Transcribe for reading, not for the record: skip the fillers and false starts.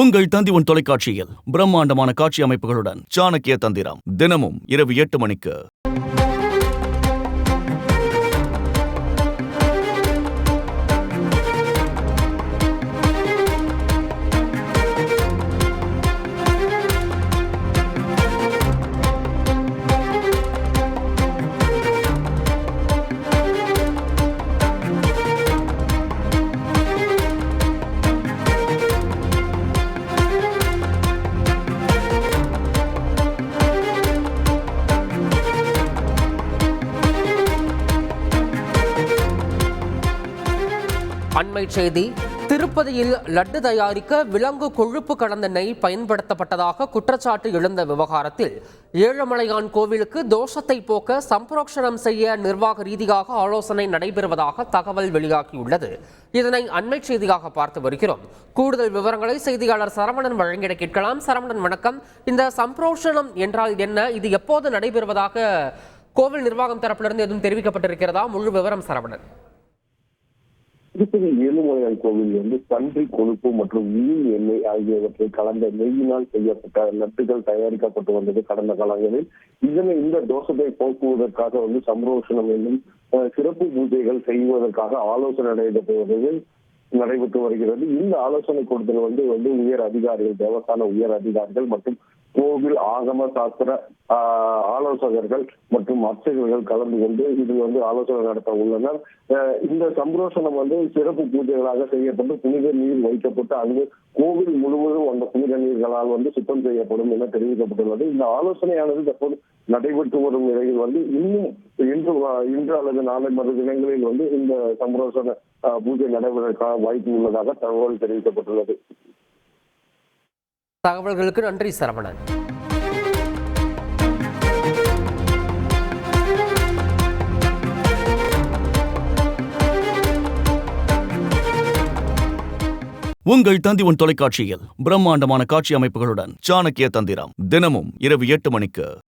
உங்கள் தந்தி தொலைக்காட்சியில் பிரம்மாண்டமான காட்சி அமைப்புகளுடன் சாணக்கிய தந்திரம் தினமும் இரவு 8 மணிக்கு. அண்மை செய்தி. திருப்பதியில் லட்டு தயாரிக்க விலங்கு கொழுப்பு கலந்த நெய் பயன்படுத்தப்பட்டதாக குற்றச்சாட்டு எழுந்த விவகாரத்தில் ஏழுமலையான் கோவிலுக்கு தோஷத்தை போக்க சம்பரோக்ஷணம் செய்ய நிர்வாக ரீதியாக ஆலோசனை நடைபெறுவதாக தகவல் வெளியாகியுள்ளது. இதனை அண்மை செய்தியாக பார்த்து வருகிறோம். கூடுதல் விவரங்களை செய்தியாளர் சரவணன் வழங்கிட கேட்கலாம். சரவணன், வணக்கம். இந்த சம்பரோக்ஷணம் என்றால் என்ன? இது எப்போது நடைபெறுவதாக கோவில் நிர்வாகம் தரப்பிலிருந்து எதுவும் தெரிவிக்கப்பட்டிருக்கிறதா? முழு விவரம் சரவணன். திருப்பதி ஏழுமலையான் கோவில் பன்றி கொழுப்பு மற்றும் மீன் எண்ணெய் ஆகியவற்றை கலந்த நெய்யினால் செய்யப்பட்ட லட்டுகள் தயாரிக்கப்பட்டு வந்தது கடந்த காலங்களில். இந்த தோஷத்தை போக்குவதற்காக சம்பரோஷணம் என்னும் சிறப்பு பூஜைகள் செய்வதற்காக ஆலோசனை நடைபெற்று வருகிறது. இந்த ஆலோசனை கூட்டத்தில் உயர் அதிகாரிகள், தேவஸ்தான உயர் அதிகாரிகள் மற்றும் கோவில் ஆகம சாஸ்திர ஆலோசகர்கள் மற்றும் அர்ச்சகர்கள் கலந்து கொண்டு இது ஆலோசனை நடத்த உள்ளனர். இந்த சம்பரோஷணம் சிறப்பு பூஜைகளாக செய்யப்பட்டு புனித நீர் வைக்கப்பட்டு அங்கு கோவில் முழுவதும் அந்த புனித நீர்களால் சுத்தம் செய்யப்படும் என தெரிவிக்கப்பட்டுள்ளது. இந்த ஆலோசனையானது தற்போது நடைபெற்று வரும் நிலையில் இன்னும் இன்று அல்லது நாளை மறு தினங்களில் இந்த சம்பரோஷண பூஜை நடைபெறக்கான வாய்ப்பு உள்ளதாக தகவல் தெரிவிக்கப்பட்டுள்ளது. தகவல்களுக்கு நன்றி சரவணன். உங்கள் தந்தி தொலைக்காட்சியில் பிரம்மாண்டமான காட்சி அமைப்புகளுடன் சாணக்கிய தந்திரம் தினமும் இரவு 8 மணிக்கு.